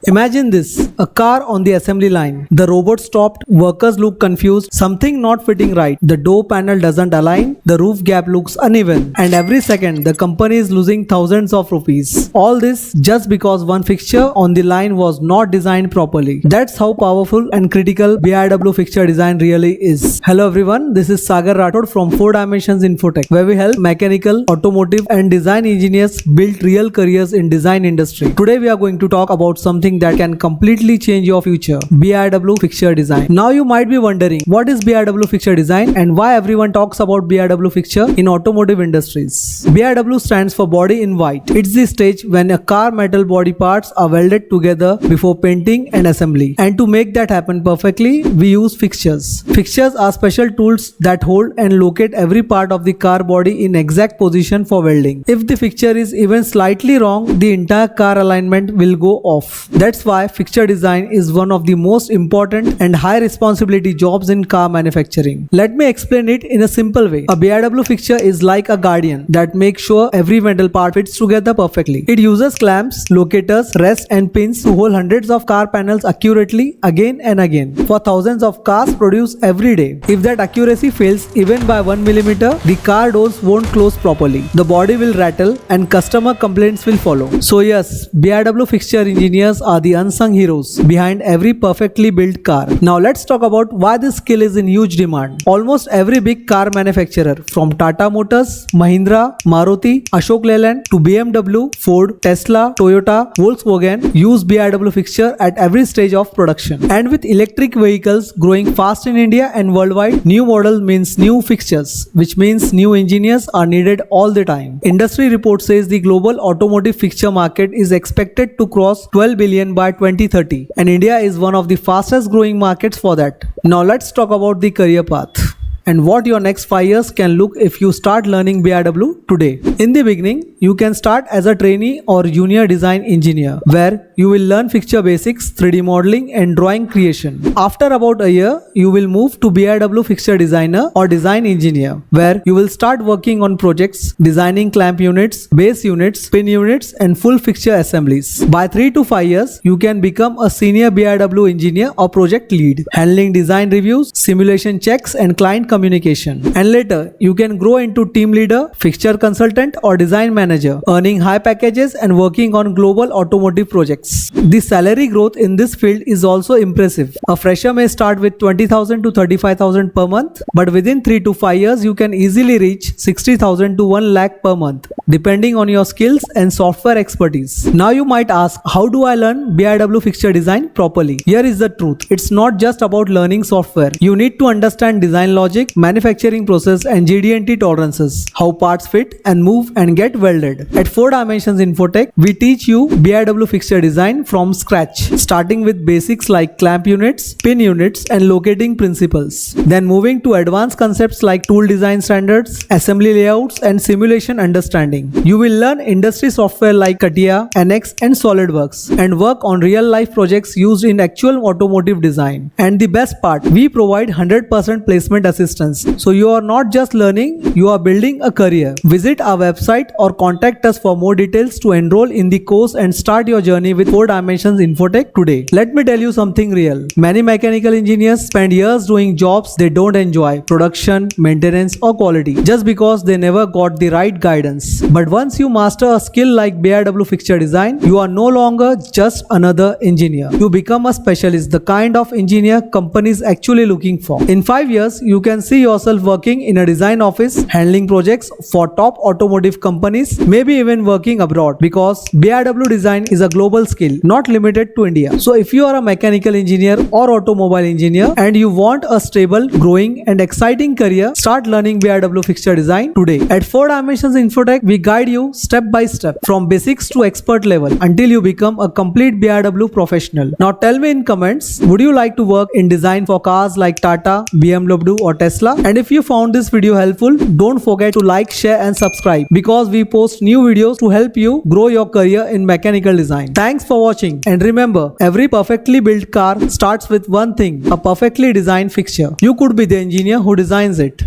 Imagine this, a car on the assembly line. The robot stopped, workers look confused, something not fitting right. The door panel doesn't align, the roof gap looks uneven, and every second the company is losing thousands of rupees. All this just because one fixture on the line was not designed properly. That's how powerful and critical BIW Fixture Design really is. Hello everyone, this is Sagar Rathod from 4 Dimensions Infotech, where we help mechanical, automotive and design engineers build real careers in design industry. Today we are going to talk about something that can completely change your future, BIW Fixture Design. Now you might be wondering, what is BIW Fixture Design and why everyone talks about BIW Fixture in automotive industries? BIW stands for body in white. It's the stage when a car metal body parts are welded together before painting and assembly. And to make that happen perfectly, we use fixtures. Fixtures are special tools that hold and locate every part of the car body in exact position for welding. If the fixture is even slightly wrong, the entire car alignment will go off. That's why fixture design is one of the most important and high responsibility jobs in car manufacturing. Let me explain it in a simple way. A BIW fixture is like a guardian that makes sure every metal part fits together perfectly. It uses clamps, locators, rests and pins to hold hundreds of car panels accurately again and again for thousands of cars produced every day. If that accuracy fails even by 1 millimeter, the car doors won't close properly. The body will rattle and customer complaints will follow. So yes, BIW fixture engineers are the unsung heroes behind every perfectly built car. Now let's talk about why this skill is in huge demand. Almost every big car manufacturer from Tata Motors, Mahindra, Maruti, Ashok Leyland to BMW, Ford, Tesla, Toyota, Volkswagen use BIW fixture at every stage of production. And with electric vehicles growing fast in India and worldwide, new model means new fixtures, which means new engineers are needed all the time. Industry report says the global automotive fixture market is expected to cross 12 billion by 2030, and India is one of the fastest growing markets for that. Now let's talk about the career path and what your next 5 years can look if you start learning BIW today. In the beginning, you can start as a trainee or junior design engineer, where you will learn fixture basics, 3D modeling and drawing creation. After about a year, you will move to BIW fixture designer or design engineer, where you will start working on projects, designing clamp units, base units, pin units and full fixture assemblies. By 3 to 5 years, you can become a senior BIW engineer or project lead, handling design reviews, simulation checks and client communication. And later, you can grow into team leader, fixture consultant or design manager, earning high packages and working on global automotive projects. The salary growth in this field is also impressive. A fresher may start with 20,000 to 35,000 per month, but within 3 to 5 years, you can easily reach 60,000 to 1 lakh per month, depending on your skills and software expertise. Now you might ask, how do I learn BIW fixture design properly? Here is the truth. It's not just about learning software. You need to understand design logic, manufacturing process and GD&T tolerances, how parts fit and move and get welded. At 4 Dimensions Infotech, we teach you BIW fixture design from scratch, starting with basics like clamp units, pin units and locating principles. Then moving to advanced concepts like tool design standards, assembly layouts and simulation understanding. You will learn industry software like CATIA, NX and SolidWorks and work on real life projects used in actual automotive design. And the best part, we provide 100% placement assistance. So you are not just learning, you are building a career. Visit our website or contact us for more details to enroll in the course and start your journey with 4 Dimensions Infotech today. Let me tell you something real. Many mechanical engineers spend years doing jobs they don't enjoy, production, maintenance or quality, just because they never got the right guidance. But once you master a skill like BIW fixture design, you are no longer just another engineer. You become a specialist, the kind of engineer companies actually looking for. In 5 years, you can see yourself working in a design office, handling projects for top automotive companies, maybe even working abroad, because BIW design is a global skill, not limited to India. So if you are a mechanical engineer or automobile engineer and you want a stable, growing and exciting career, start learning BIW fixture design today. At 4 Dimensions Infotech, we guide you step by step from basics to expert level until you become a complete BIW professional. Now tell me in comments, would you like to work in design for cars like Tata, BMW or Tesla? And if you found this video helpful, don't forget to like, share and subscribe, because we post new videos to help you grow your career in mechanical design. Thanks for watching, and remember, every perfectly built car starts with one thing, a perfectly designed fixture. You could be the engineer who designs it.